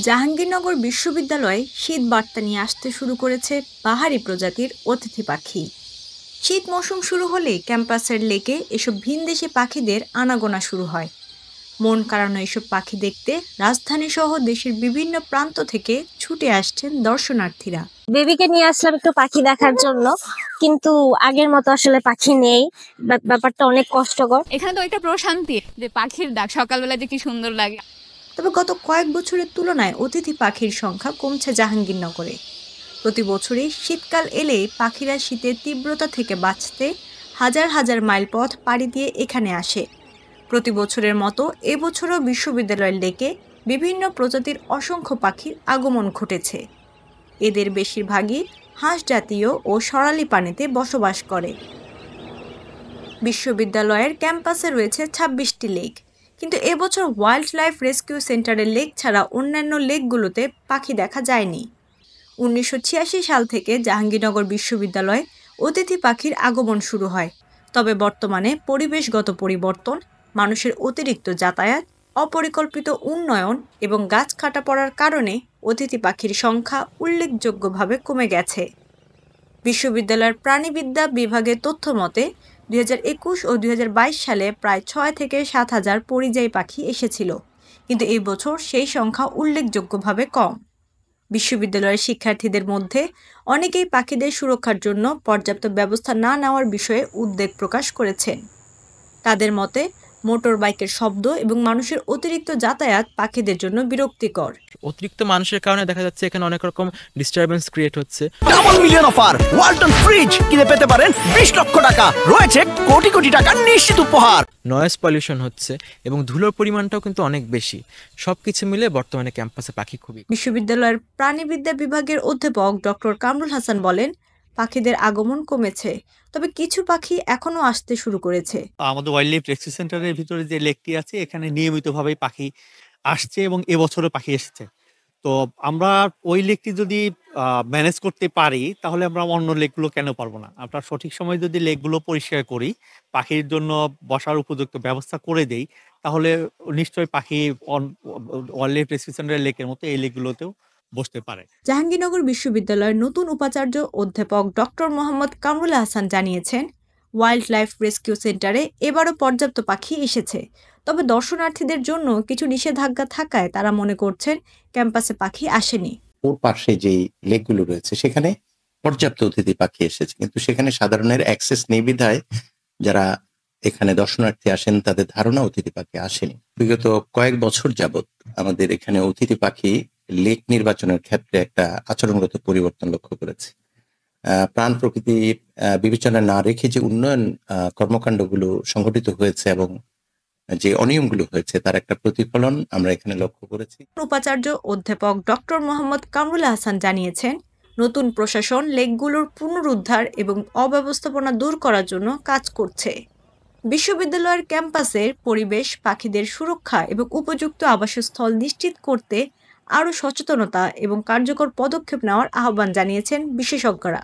জাহাঙ্গীরনগর বিশ্ববিদ্যালয়ে শীত বার্তা নিয়ে আসতে শুরু করেছে বাহারি প্রজাতির অতিথি পাখি। শীত মৌসুম শুরু হলেই ক্যাম্পাসের লেকে এসব ভিনদেশি পাখিদের আনাগোনা শুরু হয়। মন কাড়ানো এসব পাখি দেখতে রাজধানী সহ দেশের বিভিন্ন প্রান্ত থেকে ছুটে আসছেন দর্শনার্থীরা। বেবিকে নিয়ে আসলাম একটু পাখি দেখার জন্য, কিন্তু আগের মতো আসলে পাখি নেই। ব্যাপারটা অনেক কষ্টকর। এখানে তো একটা প্রশান্তি, যে পাখির ডাক সকালবেলা যে কি সুন্দর লাগে। তবে গত কয়েক বছরের তুলনায় অতিথি পাখির সংখ্যা কমছে জাহাঙ্গীরনগরে। প্রতি বছরই শীতকাল এলেই পাখিরা শীতের তীব্রতা থেকে বাঁচতে হাজার হাজার মাইল পথ পাড়ি দিয়ে এখানে আসে। প্রতি বছরের মতো এবছরও বিশ্ববিদ্যালয়ের লেকে বিভিন্ন প্রজাতির অসংখ্য পাখির আগমন ঘটেছে। এদের বেশিরভাগই হাঁস জাতীয় ও সরালি পানিতে বসবাস করে। বিশ্ববিদ্যালয়ের ক্যাম্পাসে রয়েছে ২৬টি লেক, কিন্তু এবছর ওয়াইল্ড লাইফ রেস্কিউ সেন্টারের লেক ছাড়া অন্যান্য লেকগুলোতে পাখি দেখা যায়নি। ১৯৮৬ সাল থেকে জাহাঙ্গীরনগর বিশ্ববিদ্যালয়ে অতিথি পাখির আগমন শুরু হয়। তবে বর্তমানে পরিবেশগত পরিবর্তন, মানুষের অতিরিক্ত যাতায়াত, অপরিকল্পিত উন্নয়ন এবং গাছ কাটা পড়ার কারণে অতিথি পাখির সংখ্যা উল্লেখযোগ্যভাবে কমে গেছে। বিশ্ববিদ্যালয়ের প্রাণীবিদ্যা বিভাগের তথ্য মতে ২০২১ ও ২০২২ সালে প্রায় ৬ থেকে ৭ হাজার পরিযায়ী পাখি এসেছিল, কিন্তু এই বছর সেই সংখ্যা উল্লেখযোগ্যভাবে কম। বিশ্ববিদ্যালয়ের শিক্ষার্থীদের মধ্যে অনেকেই পাখিদের সুরক্ষার জন্য পর্যাপ্ত ব্যবস্থা না নেওয়ার বিষয়ে উদ্বেগ প্রকাশ করেছেন। তাদের মতে মোটর বাইকের শব্দ এবং মানুষের অতিরিক্ত যাতায়াত পাখিদের জন্য বিরক্তিকর। অতিরিক্ত মানুষের কারণে দেখা যাচ্ছে এখানে অনেক রকম ডিস্টারবেন্স ক্রিয়েট হচ্ছে। Double million offer, Walton fridge কিনে পেতে পারেন ২০ লক্ষ টাকা, রয়েছে কোটি কোটি টাকার নিশ্চিত উপহার। নয়েজ পলিউশন হচ্ছে এবং ধুলোর পরিমাণটাও কিন্তু অনেক বেশি। সবকিছু মিলে বর্তমানে ক্যাম্পাসে পাখি খুবই। বিশ্ববিদ্যালয়ের প্রাণীবিদ্যা বিভাগের অধ্যাপক ডক্টর কামরুল হাসান বলেন, পাখিদের আগমন কমেছে, তবে কিছু পাখি এখনো আসতে শুরু করেছে। আমাদের ওয়াইল্ড লাইফ রেস্কিউ সেন্টারের ভিতরে যে লেকটি আছে, এখানে নিয়মিতভাবে পাখি আসছে এবং এবছরও পাখি এসেছে। তো আমরা ওই লেকটি যদি ম্যানেজ করতে পারি, তাহলে আমরা অন্য লেকগুলো কেন পারবো না? আমরা সঠিক সময় যদি লেকগুলো পরিষ্কার করি, পাখির জন্য বসার উপযুক্ত ব্যবস্থা করে দেই, তাহলে নিশ্চয়ই পাখি ওয়াইল্ড লাইফ রেস্কিউ সেন্টারের লেকের মতো এই লেকগুলোতেও বসতে পারে। জাহাঙ্গীরনগর বিশ্ববিদ্যালয়ের নতুন উপাচার্য অধ্যাপক ডক্টর মোহাম্মদ কামরুল হাসান জানিয়েছেন, ওয়াইল্ড লাইফ রেস্কিউ সেন্টারে এবারও পর্যাপ্ত পাখি এসেছে, তবে দর্শনার্থীদের জন্য কিছু নিষেধাজ্ঞা থাকায় তারা মনে করছেন ক্যাম্পাসে পাখি আসেনি। ওর পাশে যে লেকগুলো রয়েছে সেখানে পর্যাপ্ত অতিথি পাখি এসেছে, কিন্তু সেখানে সাধারণের অ্যাক্সেস নেই বিধায় যারা এখানে দর্শনার্থী আসেন তাদের ধারণা অতিথি পাখি আসেনি। বিগত কয়েক বছর যাবৎ আমাদের এখানে অতিথি পাখি লেক নির্বাচনের ক্ষেত্রে একটা আচরণগত পরিবর্তন লক্ষ্য করেছে। প্রাণ প্রকৃতি বিবেচনা না রেখে যে উন্নয়ন কর্মকাণ্ডগুলো সংঘটিত হয়েছে এবং যে অনিয়মগুলো হয়েছে তার একটা প্রতিফলন আমরা এখানে লক্ষ্য করেছি। উপাচার্য অধ্যাপক ডক্টর মোহাম্মদ কামরুল হাসান জানিয়েছেন, নতুন প্রশাসন লেকগুলোর পুনরুদ্ধার এবং অব্যবস্থাপনা দূর করার জন্য কাজ করছে। বিশ্ববিদ্যালয়ের ক্যাম্পাসের পরিবেশ, পাখিদের সুরক্ষা এবং উপযুক্ত আবাসস্থল নিশ্চিত করতে আরও সচেতনতা এবং কার্যকর পদক্ষেপ নেওয়ার আহ্বান জানিয়েছেন বিশেষজ্ঞরা।